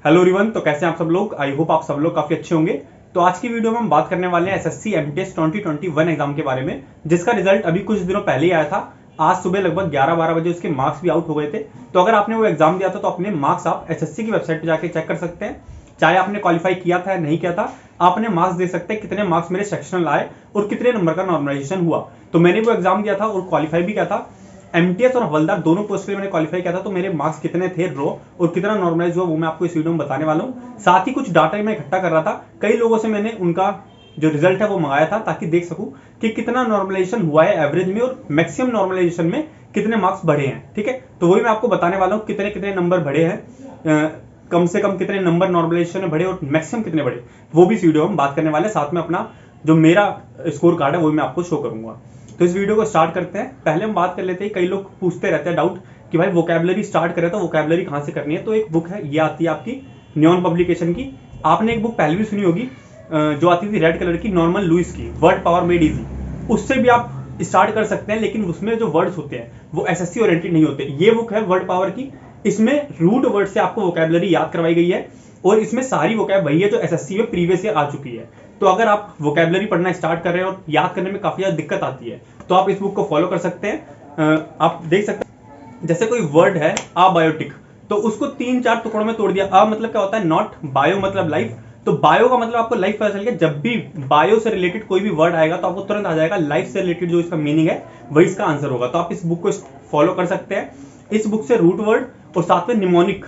Hello everyone, तो कैसे हैं आप सब लोग। आई होप आप सब लोग काफी अच्छे होंगे। तो आज की वीडियो में हम बात करने वाले हैं एसएससी एमटीएस 2021 एग्जाम के बारे में, जिसका रिजल्ट अभी कुछ दिनों पहले ही आया था। आज सुबह लगभग 11-12 बजे उसके मार्क्स भी आउट हो गए थे। तो अगर आपने वो एग्जाम दिया था तो अपने मार्क्स आप एसएससी की वेबसाइट पर जाकर चेक कर सकते हैं। चाहे आपने क्वालिफाई किया था या नहीं किया था, आपने मार्क्स दे सकते हैं कितने मार्क्स मेरे सेक्शनल आए और कितने नंबर का नॉर्मलाइजेशन हुआ। तो मैंने वो एग्जाम दिया था और क्वालिफाई भी किया था। एमटीएस और हवलदार दोनों पोस्ट के लिए मैंने क्वालिफाई किया था। तो मेरे मार्क्स कितने थे रो और कितना नॉर्मलाइज हुआ वो मैं आपको इस वीडियो में बताने वाला हूँ। साथ ही कुछ डाटा मैं इकट्ठा कर रहा था, कई लोगों से मैंने उनका जो रिजल्ट है वो मंगाया था, ताकि देख सकूं कि कितना नॉर्मलाइजेशन हुआ है एवरेज में और मैक्सिमम नॉर्मलाइजेशन में कितने मार्क्स बढ़े हैं। ठीक है, तो वही मैं आपको बताने वाला हूँ कितने कितने नंबर बढ़े हैं, कम से कम कितने नंबर नॉर्मलाइजेशन में बढ़े और मैक्सिमम कितने बढ़े, वो भी इस वीडियो में हम बात करने वाले हैं। साथ में अपना जो मेरा स्कोर कार्ड है वो मैं आपको शो करूंगा। तो इस वीडियो को स्टार्ट करते हैं। पहले हम बात कर लेते हैं, कई लोग पूछते रहते हैं डाउट कि भाई वोकैबुलरी स्टार्ट करें तो वोकैबुलरी कहां से करनी है। तो एक बुक है, ये आती है आपकी न्योन पब्लिकेशन की। आपने एक बुक पहले भी सुनी होगी जो आती थी रेड कलर की, नॉर्मन लुइस की, वर्ड पावर मेड इजी। उससे भी आप स्टार्ट कर सकते हैं, लेकिन उसमें जो वर्ड्स होते हैं वो एसएससी ओरिएंटेड नहीं होते। ये बुक है वर्ड पावर की, इसमें रूट वर्ड से आपको वोकैबुलरी याद करवाई गई है और इसमें सारी वोकैब वही है जो एसएससी में प्रीवियस ईयर आ चुकी है। तो अगर आप वोकैबुलरी पढ़ना स्टार्ट कर रहे हैं और याद करने में काफी ज्यादा दिक्कत आती है तो आप इस बुक को फॉलो कर सकते हैं। आप देख सकते हैं जैसे कोई वर्ड है अबायोटिक, तो उसको 3-4 टुकड़ों में तोड़ दिया। अ मतलब क्या होता है नॉट, बायो मतलब लाइफ, तो बायो का मतलब आपको लाइफ पता चल गया। जब भी बायो से रिलेटेड कोई भी वर्ड आएगा तो आपको तुरंत आ जाएगा लाइफ से रिलेटेड जो इसका मीनिंग है वही इसका आंसर होगा। तो आप इस बुक को फॉलो कर सकते हैं। इस बुक से रूट वर्ड और साथ में निमोनिक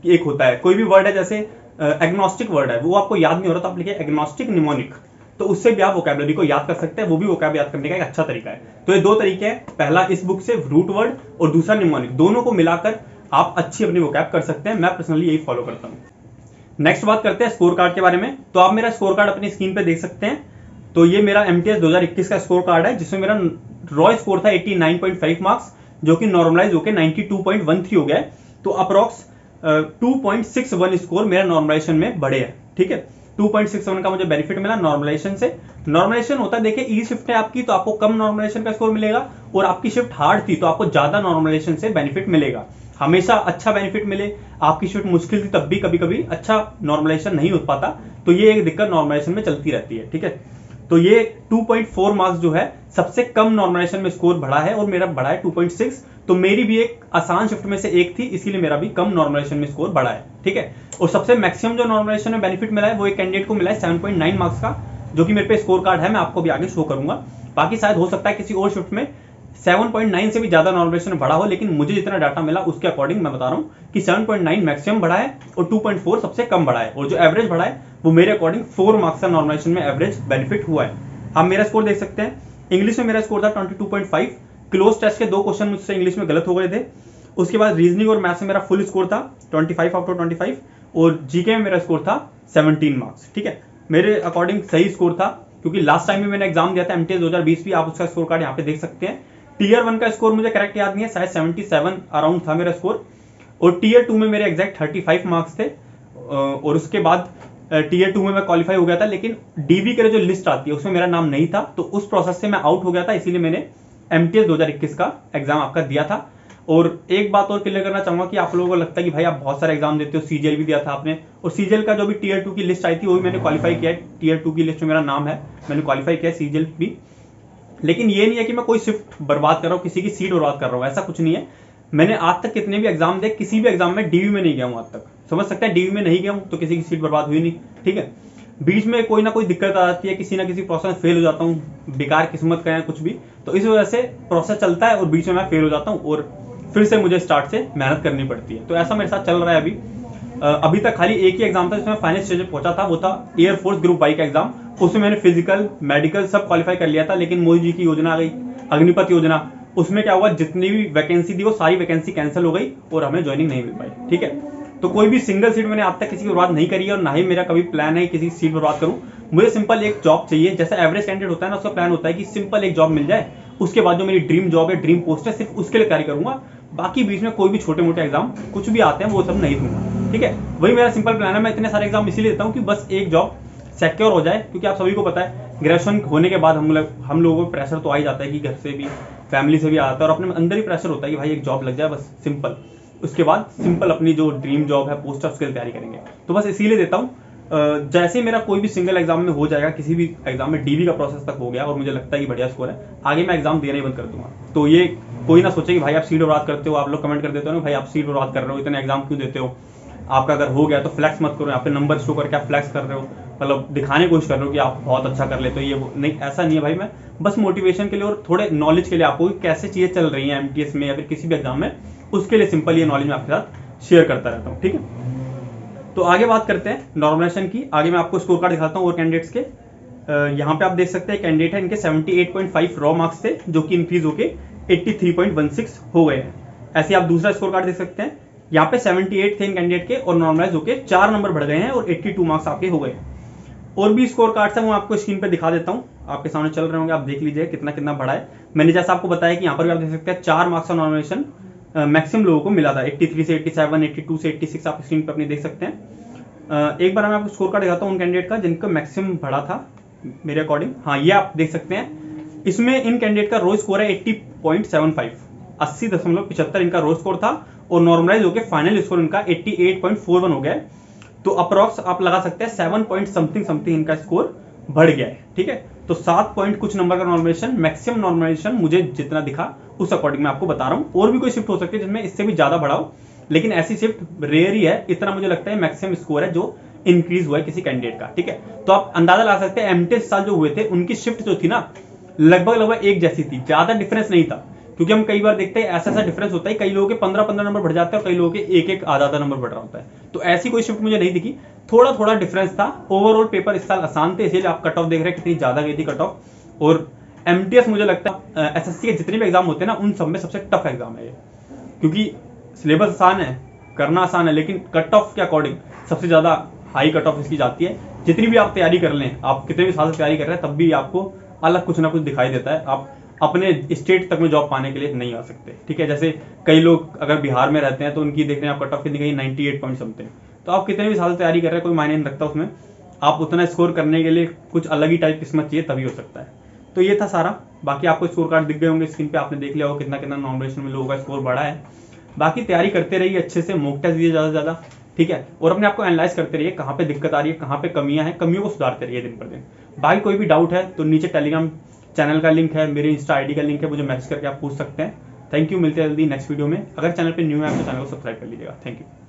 एक होता है, कोई भी वर्ड है जैसे एग्नोस्टिक वर्ड है वो आपको याद नहीं हो रहा तो आप लिखिए एग्नोस्टिक निमोनिक, तो उससे भी आप वोकैबुलरी को याद कर सकते हैं। वो भी वोकैब याद करने का एक अच्छा तरीका है। तो ये दो तरीके हैं, पहला इस बुक से रूट वर्ड और दूसरा निमोनिक, दोनों को मिलाकर आप अच्छी अपनी वोकैब कर सकते हैं। मैं पर्सनली यही फॉलो करता हूं। नेक्स्ट बात करते हैं स्कोर कार्ड के बारे में। तो आप मेरा स्कोर कार्ड अपनी स्क्रीन पे देख सकते हैं। तो ये मेरा एमटीएस 2021 का स्कोर कार्ड है, जिसमें मेरा रॉ स्कोर था 89.5 मार्क्स, जो कि नॉर्मलाइज होकर 92.13 हो गया है। तो अप्रॉक्स 2.61 स्कोर मेरा नॉर्मलाइजेशन में बढ़े है। ठीक है, 2.61 का मुझे बेनिफिट मिला नॉर्मलाइजेशन से। नॉर्मलाइजेशन होता है, देखिए ई शिफ्ट है आपकी तो आपको कम नॉर्मलाइजेशन का स्कोर मिलेगा, और आपकी शिफ्ट हार्ड थी तो आपको ज्यादा नॉर्मलाइजेशन से बेनिफिट मिलेगा। हमेशा अच्छा बेनिफिट मिले, आपकी शिफ्ट मुश्किल थी तब भी कभी कभी अच्छा नॉर्मलाइजेशन नहीं हो पाता, तो ये एक दिक्कत नॉर्मलाइजेशन में चलती रहती है। ठीक है, तो ये 2.4 मार्क्स जो है सबसे कम नॉर्मलाइजेशन में स्कोर बढ़ा है और मेरा बढ़ा है 2.6। तो मेरी भी एक आसान शिफ्ट में से एक थी, इसीलिए मेरा भी कम नॉर्मलाइजेशन में स्कोर बढ़ा है। ठीक है, और सबसे मैक्सिमम जो नॉर्मलाइजेशन में बेनिफिट मिला है वो एक कैंडिडेट को मिला है 7.9 मार्क्स का, जो कि मेरे पे स्कोर कार्ड है, मैं आपको भी आगे शो करूंगा। बाकी शायद हो सकता है किसी और शिफ्ट में 7.9 से भी ज्यादा नॉर्मलाइजेशन बढ़ा हो, लेकिन मुझे जितना डाटा मिला उसके अकॉर्डिंग मैं बता रहा हूं कि 7.9 मैक्सिमम बढ़ा है और 2.4 सबसे कम बढ़ा है, और जो एवरेज बढ़ा है वो मेरे अकॉर्डिंग 4 मार्क्स का नॉर्मलाइजेशन में एवरेज बेनिफिट हुआ है। आप मेरा स्कोर देख सकते हैं। इंग्लिश में मेरा स्कोर था 22.5। क्लोज टेस्ट के 2 क्वेश्चन मुझसे इंग्लिश में गलत हो गए थे। उसके बाद रीजनिंग और मैथ्स में मेरा फुल स्कोर था 25 आउट ऑफ 25, और जीके में मेरा स्कोर था 17 मार्क्स। ठीक है, मेरे अकॉर्डिंग सही स्कोर था, क्योंकि लास्ट टाइम भी मैंने एग्जाम दिया था एमटीएस 2020 भी, आप उसका स्कोर कार्ड यहाँ पे देख सकते हैं। टीयर 1 का स्कोर मुझे करेक्ट याद नहीं है, शायद 77 अराउंड था मेरा स्कोर, और टीयर 2 में मेरे एग्जैक्ट 35 मार्क्स थे। और उसके बाद टीयर 2 में मैं क्वालिफाई हो गया था, लेकिन डीवी के जो लिस्ट आती है उसमें मेरा नाम नहीं था, तो उस प्रोसेस से मैं आउट हो गया था, इसीलिए मैंने एमटीएस 2021 का एग्जाम आपका दिया था। और एक बात और क्लियर करना चाहूंगा कि आप लोगों को लगता है कि भाई आप बहुत सारे एग्जाम देते हो, सीजीएल भी दिया था आपने, और सीजीएल का जो भी टीयर 2 की लिस्ट आई थी वो भी मैंने क्वालिफाई किया है। टीयर 2 की लिस्ट में मेरा नाम है, मैंने क्वालिफाई किया है सीजीएल भी। लेकिन ये नहीं है कि मैं कोई शिफ्ट बर्बाद कर रहा हूँ, किसी की सीट बर्बाद कर रहा हूँ, ऐसा कुछ नहीं है। मैंने आज तक कितने भी एग्जाम दे, किसी भी एग्जाम में डीवी में नहीं गया हूँ आज तक। समझ सकते हैं, डीवी में नहीं गया हूँ तो किसी की सीट बर्बाद हुई नहीं। ठीक है, बीच में कोई ना कोई दिक्कत आ जाती है, किसी ना किसी प्रोसेस में फेल हो जाता हूँ, बेकार किस्मत का है कुछ भी, तो इस वजह से प्रोसेस चलता है और बीच में मैं फेल हो जाता हूँ और फिर से मुझे स्टार्ट से मेहनत करनी पड़ती है। तो ऐसा मेरे साथ चल रहा है अभी। अभी तक खाली एक ही एग्जाम था जिसमें फाइनल स्टेज पे पहुंचा था, वो था एयरफोर्स ग्रुप वाई का एग्जाम। उसमें मैंने फिजिकल मेडिकल सब क्वालिफाई कर लिया था, लेकिन मोदी जी की योजना आ गई, अग्निपथ योजना। उसमें क्या हुआ, जितनी भी वैकेंसी थी वो सारी वैकेंसी कैंसिल हो गई और हमें ज्वाइनिंग नहीं मिल पाई। ठीक है, तो कोई भी सिंगल सीट मैंने आज तक किसी की बर्बाद नहीं करी है, और ना ही मेरा कभी प्लान है किसी सीट बर्बाद करूं। मुझे सिंपल एक जॉब चाहिए, जैसा एवरेज कैंडिडेट होता है ना, उसका प्लान होता है कि सिंपल एक जॉब मिल जाए, उसके बाद जो मेरी ड्रीम जॉब है, ड्रीम पोस्ट है, सिर्फ उसके लिए तैयारी करूंगा। बाकी बीच में कोई भी छोटे मोटे एग्जाम कुछ भी आते हैं वो सब नहीं दूंगा। ठीक है, वही मेरा सिंपल प्लान है। मैं इतने सारे एग्जाम इसीलिए देता हूँ कि बस एक जॉब सिक्योर हो जाए, क्योंकि आप सभी को पता है ग्रेजुएशन होने के बाद हम लोगों को प्रेशर तो आ ही जाता है कि घर से भी, फैमिली से भी आता है, और अपने अंदर ही प्रेशर होता है कि भाई एक जॉब लग जाए, बस सिंपल। उसके बाद सिंपल अपनी जो ड्रीम जॉब है पोस्ट ऑफ स्किल तैयारी करेंगे। तो बस इसीलिए देता हूँ। जैसे ही मेरा कोई भी सिंगल एग्जाम में हो जाएगा, किसी भी एग्जाम में डीबी का प्रोसेस तक हो गया और मुझे लगता है कि बढ़िया स्कोर है, आगे मैं एग्जाम देना ही बंद कर दूंगा। तो ये कोई ना सोचे कि भाई आप सीट बर्बाद करते हो। आप लोग कमेंट कर देते हो ना भाई आप सीट बर्बाद कर रहे हो, इतने एग्जाम क्यों देते हो। आपका अगर हो गया तो फ्लैक्स मत करो, यहाँ पे नंबर शो करके आप फ्लैक्स कर रहे हो, मतलब दिखाने की कोशिश कर रहे हो कि आप बहुत अच्छा कर लेते हो। ये नहीं, ऐसा नहीं है भाई। मैं बस मोटिवेशन के लिए और थोड़े नॉलेज के लिए आपको कैसे चीजें चल रही हैं एमटीएस में या फिर किसी भी एग्जाम में, उसके लिए सिंपल ये नॉलेज मैं आपके साथ शेयर करता रहता हूँ। ठीक है, तो आगे बात करते हैं नॉर्मलाइजेशन की। आगे मैं आपको स्कोर कार्ड दिखाता हूँ और कैंडिडेट्स के। यहाँ पे आप देख सकते हैं कैंडिडेट है, इनके 78.5 रॉ मार्क्स थे जो कि इंक्रीज होके 83.16 हो गए हैं। ऐसे आप दूसरा स्कोर कार्ड देख सकते हैं, यहाँ पे 78 थे इन कैंडिडेट के और नॉर्मलाइज होके 4 नंबर बढ़ गए हैं और 82 मार्क्स आपके हो गए। और भी स्कोर कार्ड्स है वो आपको स्क्रीन पे दिखा देता हूँ, आपके सामने चल रहे होंगे, आप देख लीजिए कितना कितना बढ़ा है। मैंने जैसा आपको बताया कि यहाँ पर भी आप देख सकते हैं 4 मार्क्स का नॉर्मलाइजेशन मैक्सिमम लोगों को मिला था। 83 से 87, 82 से 86 आप स्क्रीन पर अपनी देख सकते हैं। एक बार मैं आपको स्कोर कार्ड दिखाता हूँ उन कैंडिडेट का जिनका मैक्सिमम बढ़ा था मेरे अकॉर्डिंग। हाँ, ये आप देख सकते हैं। इसमें इन कैंडिडेट का रो स्कोर है 80.75, 80.75 इनका रो स्कोर था और नॉर्मलाइज होकर फाइनल स्कोर इनका 88.41 हो गया है। तो अप्रॉक्स आप लगा सकते हैं 7 पॉइंट समथिंग इनका स्कोर बढ़ गया है। ठीक है, तो 7 पॉइंट कुछ नंबर का नॉर्मलाइजेशन, मैक्सिमम नॉर्मलाइजेशन मुझे जितना दिखा उस अकॉर्डिंग मैं आपको बता रहा हूँ। और भी कोई शिफ्ट हो सकती है जिसमें इससे भी ज्यादा बढ़ा हो, लेकिन ऐसी शिफ्ट रेयर ही है। इतना मुझे लगता है मैक्सिमम स्कोर है जो इंक्रीज हुआ है किसी कैंडिडेट का। ठीक है, तो आप अंदाजा लगा सकते हैं एमटेस साल जो हुए थे उनकी शिफ्ट जो थी ना लगभग एक जैसी थी, ज्यादा डिफरेंस नहीं था। क्योंकि हम कई बार देखते हैं ऐसा डिफरेंस होता है, कई लोगों के 15 नंबर बढ़ जाते हैं और कई लोगों के एक आधा नंबर बढ़ रहा होता है। तो ऐसी कोई शिफ्ट मुझे नहीं दिखी, थोड़ा डिफरेंस था। ओवरऑल पेपर इस साल आसान थे, इसलिए आप कट ऑफ देख रहे हैं कितनी ज्यादा गई थी कट ऑफ। और एमटीएस मुझे लगता है एसएससी के जितने भी एग्जाम होते हैं ना उन सब में सबसे टफ एग्जाम है ये, क्योंकि सिलेबस आसान है, करना आसान है, लेकिन कट ऑफ के अकॉर्डिंग सबसे ज्यादा हाई कट ऑफ इसकी जाती है। जितनी भी आप तैयारी कर लें, आप कितने भी साल से तैयारी कर रहे हैं, तब भी आपको अलग कुछ ना कुछ दिखाई देता है। आप अपने स्टेट तक में जॉब पाने के लिए नहीं आ सकते। ठीक है, जैसे कई लोग अगर बिहार में रहते हैं तो उनकी देख रहे हैं आप कट ऑफ कितनी गई, 98 पॉइंट समथिंग। तो आप कितने भी साल तैयारी कर रहे हैं कोई मायने नहीं रखता उसमें, आप उतना स्कोर करने के लिए कुछ अलग ही टाइप किस्मत चाहिए तभी हो सकता है। तो ये था सारा। बाकी आपको स्कोर कार्ड दिख गए होंगे स्क्रीन पे, आपने देख लिया होगा कितना कितना नॉमिनेशन में लोगों का स्कोर बढ़ा है। बाकी तैयारी करते रहिए अच्छे से, मॉक टेस्ट दीजिए ज़्यादा से ज़्यादा। ठीक है, और अपने आपको एनालाइज करते रहिए कहाँ पे दिक्कत आ रही है, कहाँ पे कमियां हैं, कमियों को सुधारते रहिए दिन पर दिन। बाकी कोई भी डाउट है तो नीचे टेलीग्राम चैनल का लिंक है, मेरे इंस्टा आईडी का लिंक है, मुझे मैसेज करके आप पूछ सकते हैं। थैंक यू, मिलते हैं जल्दी नेक्स्ट वीडियो में। अगर चैनल पे न्यू है तो चैनल को सब्सक्राइब कर लीजिएगा। Thank you.